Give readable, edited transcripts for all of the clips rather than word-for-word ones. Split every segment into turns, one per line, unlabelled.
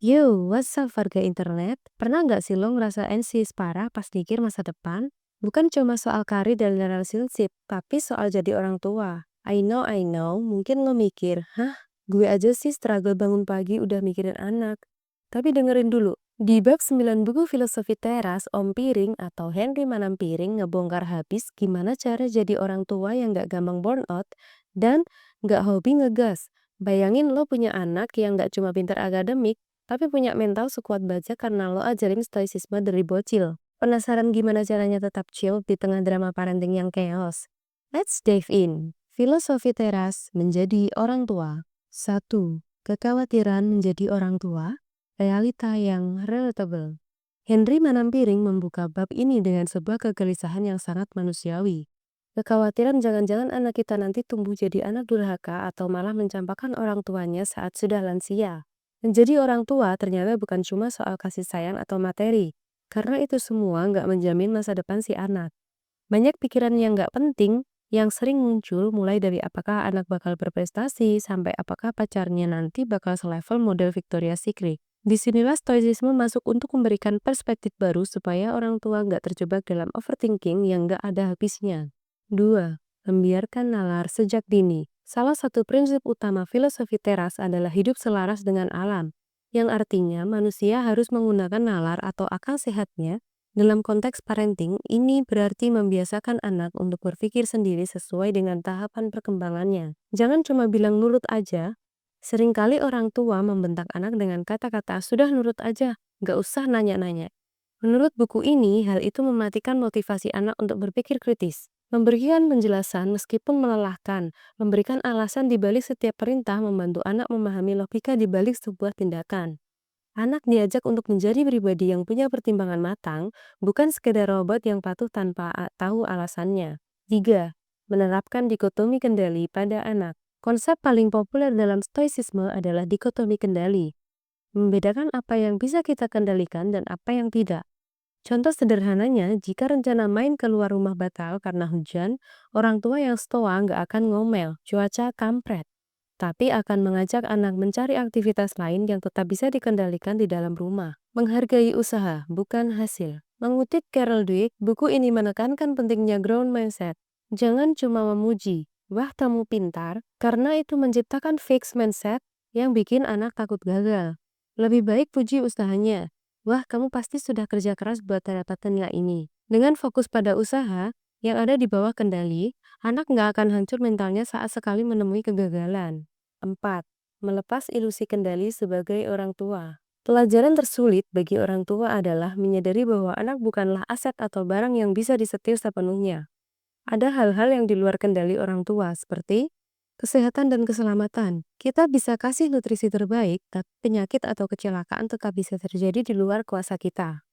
Yo, what's up warga internet? Pernah nggak sih lo ngerasa anxious parah pas mikir masa depan? Bukan cuma soal karir dan relationship, tapi soal jadi orang tua. I know, mungkin lo mikir, hah? Gue aja sih struggle bangun pagi udah mikirin anak. Tapi dengerin dulu, di bab 9 buku filosofi teras, Om Piring atau Henry Manampiring ngebongkar habis gimana cara jadi orang tua yang nggak gampang burn out dan nggak hobi ngegas. Bayangin lo punya anak yang nggak cuma pintar akademik, tapi punya mental sekuat baja karena lo ajarin stoicisme dari bocil. Penasaran gimana caranya tetap chill di tengah drama parenting yang chaos? Let's dive in. Filosofi teras menjadi orang tua. 1. Kekhawatiran menjadi orang tua, realita yang relatable. Henry Manampiring membuka bab ini dengan sebuah kegelisahan yang sangat manusiawi. Kekhawatiran jangan-jangan anak kita nanti tumbuh jadi anak durhaka atau malah mencampakkan orang tuanya saat sudah lansia. Menjadi orang tua ternyata bukan cuma soal kasih sayang atau materi, karena itu semua nggak menjamin masa depan si anak. Banyak pikiran yang nggak penting yang sering muncul mulai dari apakah anak bakal berprestasi sampai apakah pacarnya nanti bakal selevel model Victoria's Secret. Disinilah stoicisme masuk untuk memberikan perspektif baru supaya orang tua nggak terjebak dalam overthinking yang nggak ada habisnya. 2. Membiarkan nalar sejak dini. Salah satu prinsip utama filosofi teras adalah hidup selaras dengan alam, yang artinya manusia harus menggunakan nalar atau akal sehatnya. Dalam konteks parenting, ini berarti membiasakan anak untuk berpikir sendiri sesuai dengan tahapan perkembangannya. Jangan cuma bilang nurut aja. Seringkali orang tua membentak anak dengan kata-kata, sudah nurut aja, gak usah nanya-nanya. Menurut buku ini, hal itu mematikan motivasi anak untuk berpikir kritis. Memberikan penjelasan meskipun melelahkan, memberikan alasan di balik setiap perintah membantu anak memahami logika di balik sebuah tindakan. Anak diajak untuk menjadi pribadi yang punya pertimbangan matang, bukan sekedar robot yang patuh tanpa tahu alasannya. 3. Menerapkan dikotomi kendali pada anak. Konsep paling populer dalam stoicisme adalah dikotomi kendali. Membedakan apa yang bisa kita kendalikan dan apa yang tidak. Contoh sederhananya, jika rencana main keluar rumah batal karena hujan, orang tua yang stoa nggak akan ngomel, cuaca kampret, tapi akan mengajak anak mencari aktivitas lain yang tetap bisa dikendalikan di dalam rumah. Menghargai usaha, bukan hasil. Mengutip Carol Dweck, buku ini menekankan pentingnya growth mindset. Jangan cuma memuji, wah kamu pintar, karena itu menciptakan fixed mindset yang bikin anak takut gagal. Lebih baik puji usahanya. Wah, kamu pasti sudah kerja keras buat mendapatkan nilai ini. Dengan fokus pada usaha yang ada di bawah kendali, anak nggak akan hancur mentalnya saat sekali menemui kegagalan. 4. Melepas ilusi kendali sebagai orang tua. Pelajaran tersulit bagi orang tua adalah menyadari bahwa anak bukanlah aset atau barang yang bisa disetir sepenuhnya. Ada hal-hal yang di luar kendali orang tua, seperti kesehatan dan keselamatan. Kita bisa kasih nutrisi terbaik, tapi penyakit atau kecelakaan tetap bisa terjadi di luar kuasa kita.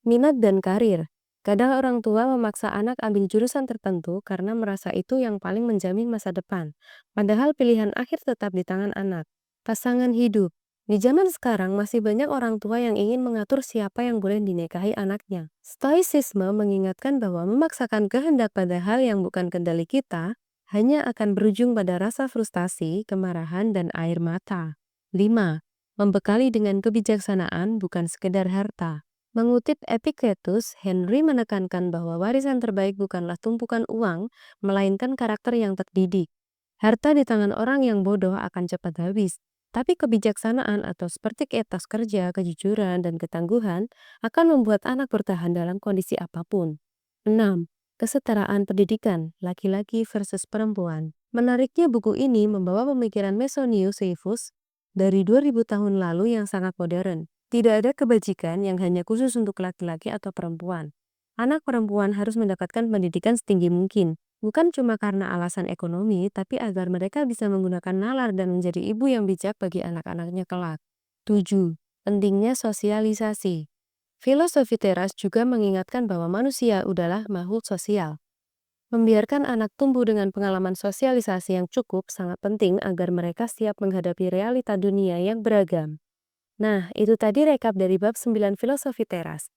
Minat dan karir. Kadang orang tua memaksa anak ambil jurusan tertentu karena merasa itu yang paling menjamin masa depan. Padahal pilihan akhir tetap di tangan anak. Pasangan hidup. Di zaman sekarang masih banyak orang tua yang ingin mengatur siapa yang boleh dinikahi anaknya. Stoicisme mengingatkan bahwa memaksakan kehendak pada hal yang bukan kendali kita hanya akan berujung pada rasa frustasi, kemarahan, dan air mata. 5. Membekali dengan kebijaksanaan bukan sekedar harta. Mengutip Epictetus, Henry menekankan bahwa warisan terbaik bukanlah tumpukan uang, melainkan karakter yang terdidik. Harta di tangan orang yang bodoh akan cepat habis, tapi kebijaksanaan atau seperti etos kerja, kejujuran, dan ketangguhan akan membuat anak bertahan dalam kondisi apapun. 6. Kesetaraan pendidikan, laki-laki versus perempuan. Menariknya buku ini membawa pemikiran Mesonius Seifus dari 2000 tahun lalu yang sangat modern. Tidak ada kebajikan yang hanya khusus untuk laki-laki atau perempuan. Anak perempuan harus mendapatkan pendidikan setinggi mungkin, bukan cuma karena alasan ekonomi, tapi agar mereka bisa menggunakan nalar dan menjadi ibu yang bijak bagi anak-anaknya kelak. 7. Pentingnya sosialisasi. Filosofi teras juga mengingatkan bahwa manusia adalah makhluk sosial. Membiarkan anak tumbuh dengan pengalaman sosialisasi yang cukup sangat penting agar mereka siap menghadapi realita dunia yang beragam. Nah, itu tadi rekap dari bab 9 filosofi teras.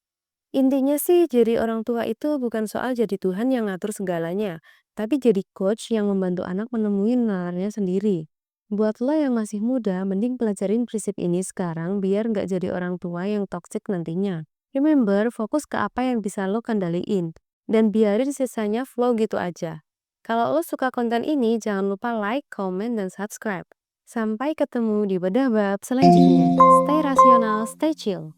Intinya sih, jadi orang tua itu bukan soal jadi Tuhan yang ngatur segalanya, tapi jadi coach yang membantu anak menemui nalarnya sendiri. Buat lo yang masih muda, mending pelajarin prinsip ini sekarang biar nggak jadi orang tua yang toksik nantinya. Remember, fokus ke apa yang bisa lo kendaliin. Dan biarin sisanya flow gitu aja. Kalau lo suka konten ini, jangan lupa like, comment, dan subscribe. Sampai ketemu di bedah bab selanjutnya. Stay rasional, stay chill.